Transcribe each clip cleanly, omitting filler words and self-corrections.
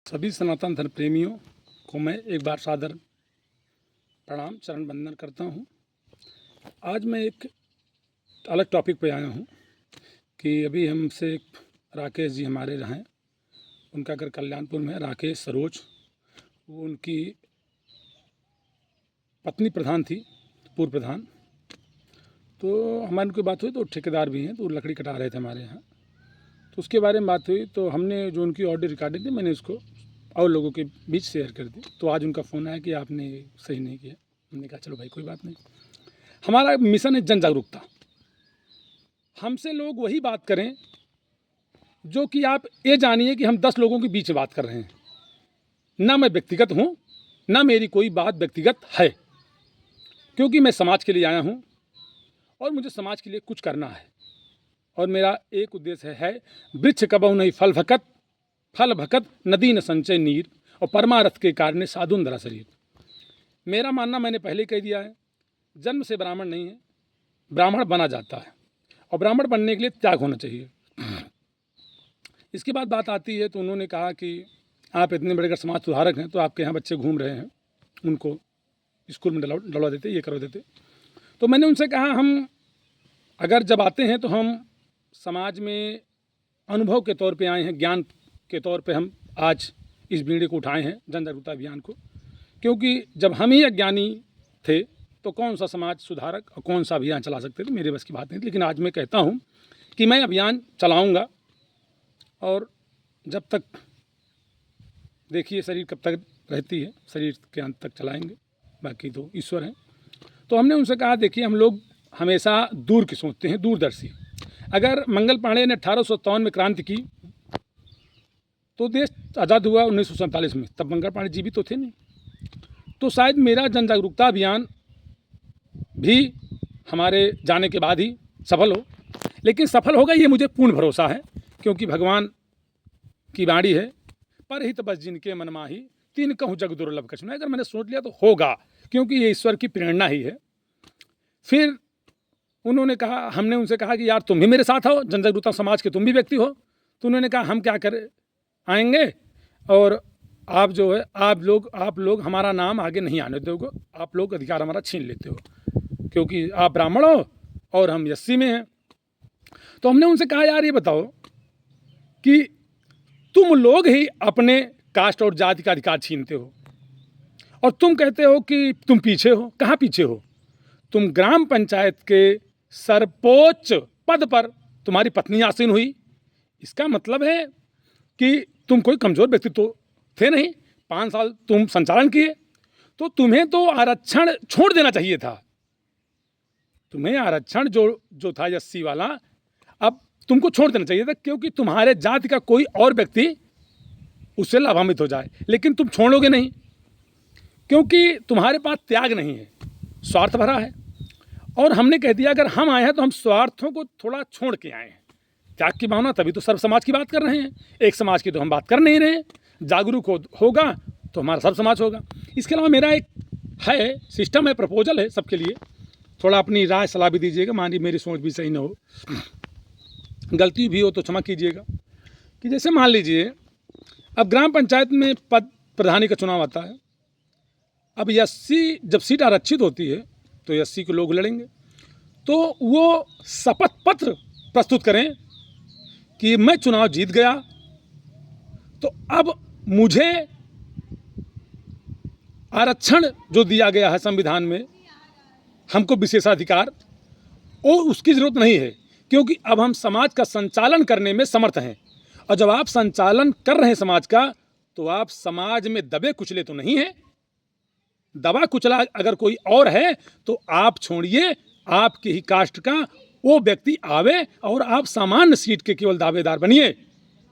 सभी सनातन धर्म प्रेमियों को मैं एक बार सादर प्रणाम चरण वंदन करता हूँ। आज मैं एक अलग टॉपिक पे आया हूँ कि अभी हमसे राकेश जी हमारे हैं, उनका घर कल्याणपुर में है, राकेश सरोज। वो उनकी पत्नी प्रधान थी, पूर्व प्रधान। तो हमारी उनकी बात हुई तो ठेकेदार भी हैं, तो वो लकड़ी कटा रहे थे हमारे यहाँ। तो उसके बारे में बात हुई तो हमने जो उनकी ऑडियो रिकॉर्डिंग थी मैंने उसको और लोगों के बीच शेयर कर दी। तो आज उनका फ़ोन आया कि आपने सही नहीं किया। हमने कहा चलो भाई कोई बात नहीं, हमारा मिशन है जन जागरूकता। हमसे लोग वही बात करें जो कि आप ये जानिए कि हम 10 लोगों के बीच में बात कर रहे हैं। ना मैं व्यक्तिगत हूँ, ना मेरी कोई बात व्यक्तिगत है, क्योंकि मैं समाज के लिए आया हूँ और मुझे समाज के लिए कुछ करना है। और मेरा एक उद्देश्य है वृक्ष कबहु नहीं फल भकत नदी न संचय नीर, और परमारथ के कारण साधुन धरा शरीर। मेरा मानना मैंने पहले कह दिया है, जन्म से ब्राह्मण नहीं है, ब्राह्मण बना जाता है, और ब्राह्मण बनने के लिए त्याग होना चाहिए। इसके बाद बात आती है तो उन्होंने कहा कि आप इतने बड़े अगर समाज सुधारक हैं तो आपके यहाँ बच्चे घूम रहे हैं, उनको स्कूल में डलवा देते, ये करवा देते। तो मैंने उनसे कहा हम अगर जब आते हैं तो हम समाज में अनुभव के तौर पे आए हैं, ज्ञान के तौर पे हम आज इस बीड़े को उठाए हैं, जन जागरूकता अभियान को। क्योंकि जब हम ही अज्ञानी थे तो कौन सा समाज सुधारक और कौन सा अभियान चला सकते थे, मेरे बस की बात नहीं थी। लेकिन आज मैं कहता हूँ कि मैं अभियान चलाऊँगा, और जब तक देखिए शरीर कब तक रहती है, शरीर के अंत तक चलाएँगे, बाकी तो ईश्वर हैं। तो हमने उनसे कहा देखिए हम लोग हमेशा दूर की सोचते हैं, दूरदर्शी। अगर मंगल पांडे ने 1857 में क्रांति की तो देश आज़ाद हुआ 1947 में, तब मंगल पांडे जी भी तो थे नहीं। तो शायद मेरा जन जागरूकता अभियान भी हमारे जाने के बाद ही सफल हो, लेकिन सफल होगा ये मुझे पूर्ण भरोसा है, क्योंकि भगवान की वाणी है, पर हित बस जिनके मन माही तीन कहूँ जग दुर्लभ कछु नहीं। अगर मैंने सोच लिया तो होगा, क्योंकि ये ईश्वर की प्रेरणा ही है। फिर उन्होंने कहा, हमने उनसे कहा कि यार तुम भी मेरे साथ हो, जन जागरूकता समाज के तुम भी व्यक्ति हो। तो उन्होंने कहा हम क्या करें, आएंगे और आप जो है आप लोग हमारा नाम आगे नहीं आने दोगे, आप लोग अधिकार हमारा छीन लेते हो, क्योंकि आप ब्राह्मण हो और हम एससी में हैं। तो हमने उनसे कहा यार ये बताओ कि तुम लोग ही अपने कास्ट और जाति का अधिकार छीनते हो, और तुम कहते हो कि तुम पीछे हो। कहाँ पीछे हो? तुम ग्राम पंचायत के सर्वोच्च पद पर तुम्हारी पत्नी आसीन हुई, इसका मतलब है कि तुम कोई कमज़ोर व्यक्ति तो थे नहीं। 5 साल तुम संचालन किए, तो तुम्हें तो आरक्षण छोड़ देना चाहिए था। तुम्हें आरक्षण जो था एससी वाला, अब तुमको छोड़ देना चाहिए था, क्योंकि तुम्हारे जाति का कोई और व्यक्ति उससे लाभान्वित हो जाए। लेकिन तुम छोड़ोगे नहीं, क्योंकि तुम्हारे पास त्याग नहीं है, स्वार्थ भरा है। और हमने कह दिया अगर हम आए हैं तो हम स्वार्थों को थोड़ा छोड़ के आए हैं, त्याग की भावना, तभी तो सर्व समाज की बात कर रहे हैं। एक समाज की तो हम बात कर नहीं रहे हैं। जागरूक होगा तो हमारा सब समाज होगा। इसके अलावा मेरा एक है सिस्टम है, प्रपोजल है सबके लिए, थोड़ा अपनी राय सलाह भी दीजिएगा। मानिए मेरी सोच भी सही ना हो, गलती भी हो तो क्षमा कीजिएगा। कि जैसे मान लीजिए अब ग्राम पंचायत में पद प्रधानी का चुनाव आता है। अब एससी जब सीट आरक्षित होती है तो एससी के लोग लड़ेंगे, तो वो शपथ पत्र प्रस्तुत करें कि मैं चुनाव जीत गया, तो अब मुझे आरक्षण जो दिया गया है संविधान में, हमको विशेषाधिकार, वो उसकी ज़रूरत नहीं है, क्योंकि अब हम समाज का संचालन करने में समर्थ हैं। और जब आप संचालन कर रहे हैं समाज का, तो आप समाज में दबे कुचले तो नहीं हैं। दबा कुचला अगर कोई और है तो आप छोड़िए, आपकी ही कास्ट का वो व्यक्ति आवे और आप सामान्य सीट के केवल दावेदार बनिए,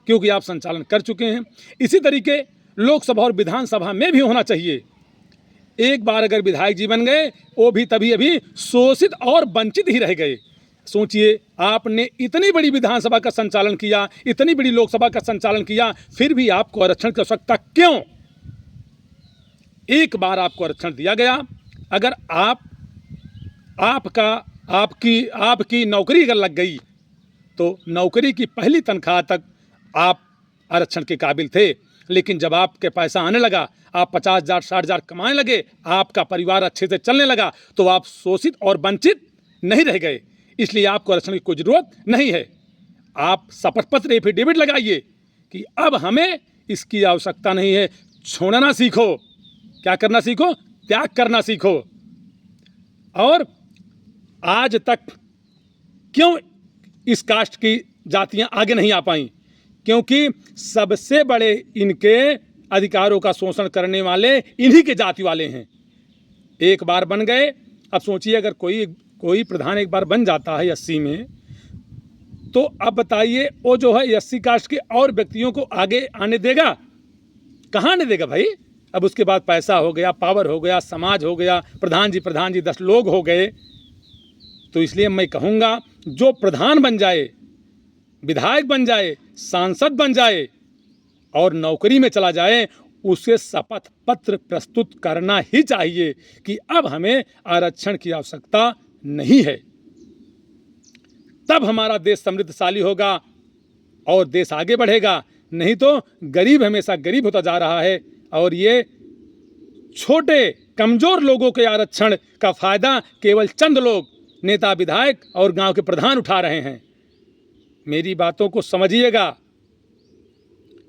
क्योंकि आप संचालन कर चुके हैं। इसी तरीके लोकसभा और विधानसभा में भी होना चाहिए। एक बार अगर विधायक जी बन गए, वो भी तभी अभी शोषित और वंचित ही रह गए। सोचिए, आपने इतनी बड़ी विधानसभा का संचालन किया, इतनी बड़ी लोकसभा का संचालन किया, फिर भी आपको आरक्षण की आवश्यकता क्यों? एक बार आपको आरक्षण दिया गया, अगर आपकी नौकरी अगर लग गई तो नौकरी की पहली तनख्वाह तक आप आरक्षण के काबिल थे। लेकिन जब आपके पैसा आने लगा, आप 50,000 60,000 कमाने लगे, आपका परिवार अच्छे से चलने लगा, तो आप शोषित और वंचित नहीं रह गए। इसलिए आपको आरक्षण की कोई ज़रूरत नहीं है। आप शपथ पत्र एफिडेविट लगाइए कि अब हमें इसकी आवश्यकता नहीं है। छोड़ना सीखो। क्या करना सीखो? त्याग करना सीखो। और आज तक क्यों इस कास्ट की जातियां आगे नहीं आ पाई? क्योंकि सबसे बड़े इनके अधिकारों का शोषण करने वाले इन्हीं के जाति वाले हैं। एक बार बन गए, अब सोचिए अगर कोई प्रधान एक बार बन जाता है 80 में, तो अब बताइए वो जो है 80 कास्ट के और व्यक्तियों को आगे आने देगा? कहाँ आने देगा भाई? अब उसके बाद पैसा हो गया, पावर हो गया, समाज हो गया, प्रधान जी 10 लोग हो गए। तो इसलिए मैं कहूँगा जो प्रधान बन जाए, विधायक बन जाए, सांसद बन जाए और नौकरी में चला जाए, उसे शपथ पत्र प्रस्तुत करना ही चाहिए कि अब हमें आरक्षण की आवश्यकता नहीं है। तब हमारा देश समृद्धशाली होगा और देश आगे बढ़ेगा। नहीं तो गरीब हमेशा गरीब होता जा रहा है और ये छोटे कमजोर लोगों के आरक्षण का फायदा केवल चंद लोग, नेता, विधायक और गांव के प्रधान उठा रहे हैं। मेरी बातों को समझिएगा।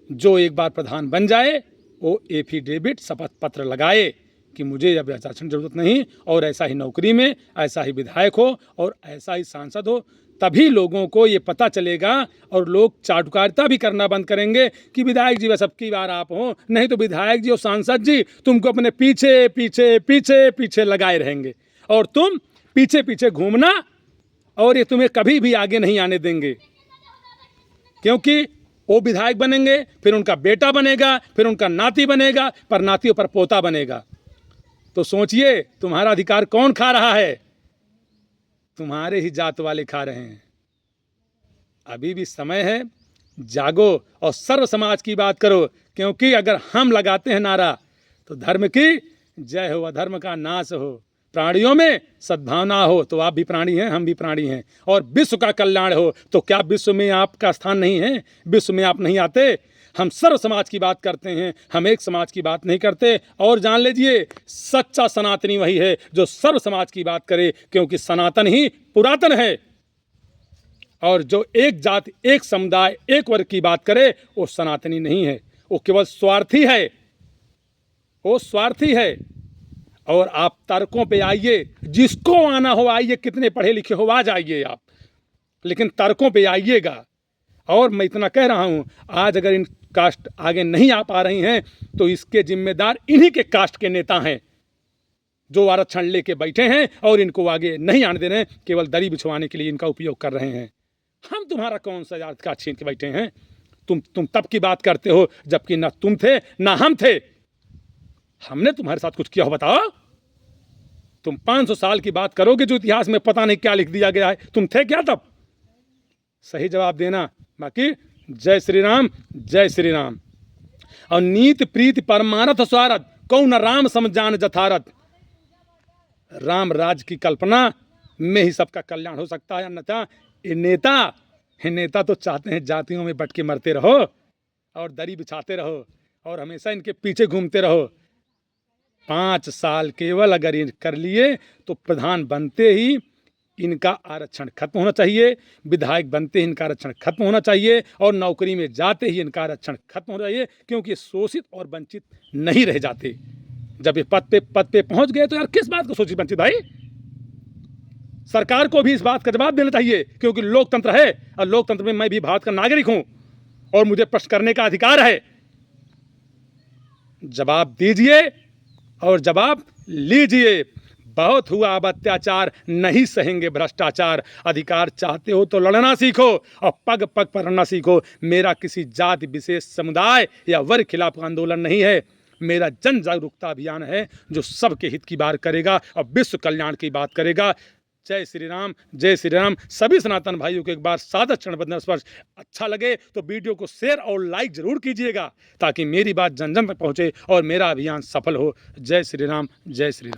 जो एक बार प्रधान बन जाए वो एफिडेविट शपथ पत्र लगाए कि मुझे अब आरक्षण जरूरत नहीं, और ऐसा ही नौकरी में, ऐसा ही विधायक हो और ऐसा ही सांसद हो। तभी लोगों को ये पता चलेगा और लोग चाटुकारिता भी करना बंद करेंगे कि विधायक जी बस अब की बार आप हो, नहीं तो विधायक जी और सांसद जी तुमको अपने पीछे पीछे पीछे पीछे लगाए रहेंगे और तुम पीछे पीछे घूमना, और ये तुम्हें कभी भी आगे नहीं आने देंगे। क्योंकि वो विधायक बनेंगे, फिर उनका बेटा बनेगा, फिर उनका नाती बनेगा, पर नातियों पर पोता बनेगा। तो सोचिए तुम्हारा अधिकार कौन खा रहा है? तुम्हारे ही जात वाले खा रहे हैं। अभी भी समय है, जागो और सर्व समाज की बात करो। क्योंकि अगर हम लगाते हैं नारा तो धर्म की जय हो, अधर्म का नाश हो, प्राणियों में सद्भावना हो। तो आप भी प्राणी हैं, हम भी प्राणी हैं, और विश्व का कल्याण हो। तो क्या विश्व में आपका स्थान नहीं है? विश्व में आप नहीं आते? हम सर्व समाज की बात करते हैं, हम एक समाज की बात नहीं करते। और जान लीजिए सच्चा सनातनी वही है जो सर्व समाज की बात करे, क्योंकि सनातन ही पुरातन है। और जो एक जाति, एक समुदाय, एक वर्ग की बात करे वो सनातनी नहीं है, वो केवल स्वार्थी है। वो स्वार्थी है। और आप तर्कों पे आइए, जिसको आना हो आइए, कितने पढ़े लिखे हो आ जाइए आप, लेकिन तर्कों पे आइएगा। और मैं इतना कह रहा हूँ, आज अगर इन कास्ट आगे नहीं आ पा रही हैं तो इसके जिम्मेदार इन्हीं के कास्ट के नेता हैं जो आरक्षण लेके बैठे हैं और इनको आगे नहीं आने दे रहे हैं, केवल दरी बिछवाने के लिए इनका उपयोग कर रहे हैं। हम तुम्हारा कौन सा अधिकार छीन के बैठे हैं? तुम तब की बात करते हो जबकि ना तुम थे ना हम थे। हमने तुम्हारे साथ कुछ किया हो बताओ? तुम 500 साल की बात करोगे जो इतिहास में पता नहीं क्या लिख दिया गया है, तुम थे क्या तब? सही जवाब देना। बाकी जय श्री राम, जय श्री राम। और नीति प्रीति परमारथ स्वारथ, कौन राम समझान जथारथ। राम राज की कल्पना में ही सबका कल्याण हो सकता है, अन्यथा ये नेता तो चाहते हैं जातियों में बट के मरते रहो और दरी बिछाते रहो और हमेशा इनके पीछे घूमते रहो। 5 साल केवल अगर ये कर लिए तो प्रधान बनते ही इनका आरक्षण खत्म होना चाहिए, विधायक बनते ही इनका आरक्षण खत्म होना चाहिए, और नौकरी में जाते ही इनका आरक्षण खत्म होना चाहिए, क्योंकि शोषित और वंचित नहीं रह जाते। जब ये पद पे पहुंच गए तो यार किस बात को शोषित वंचित? भाई सरकार को भी इस बात का जवाब देना चाहिए, क्योंकि लोकतंत्र है और लोकतंत्र में मैं भी भारत का नागरिक हूं और मुझे प्रश्न करने का अधिकार है। जवाब दीजिए और जवाब लीजिए। बहुत हुआ अब अत्याचार, नहीं सहेंगे भ्रष्टाचार। अधिकार चाहते हो तो लड़ना सीखो और पग पग पर लड़ना सीखो। मेरा किसी जाति विशेष समुदाय या वर्ग खिलाफ आंदोलन नहीं है, मेरा जन जागरूकता अभियान है जो सबके हित की बात करेगा और विश्व कल्याण की बात करेगा। जय श्री राम, जय श्री राम। सभी सनातन भाइयों को एक बार सादर चरण बंदन स्पर्श। अच्छा लगे तो वीडियो को शेयर और लाइक जरूर कीजिएगा ताकि मेरी बात जन जन तक पहुंचे और मेरा अभियान सफल हो। जय श्री राम, जय श्री राम।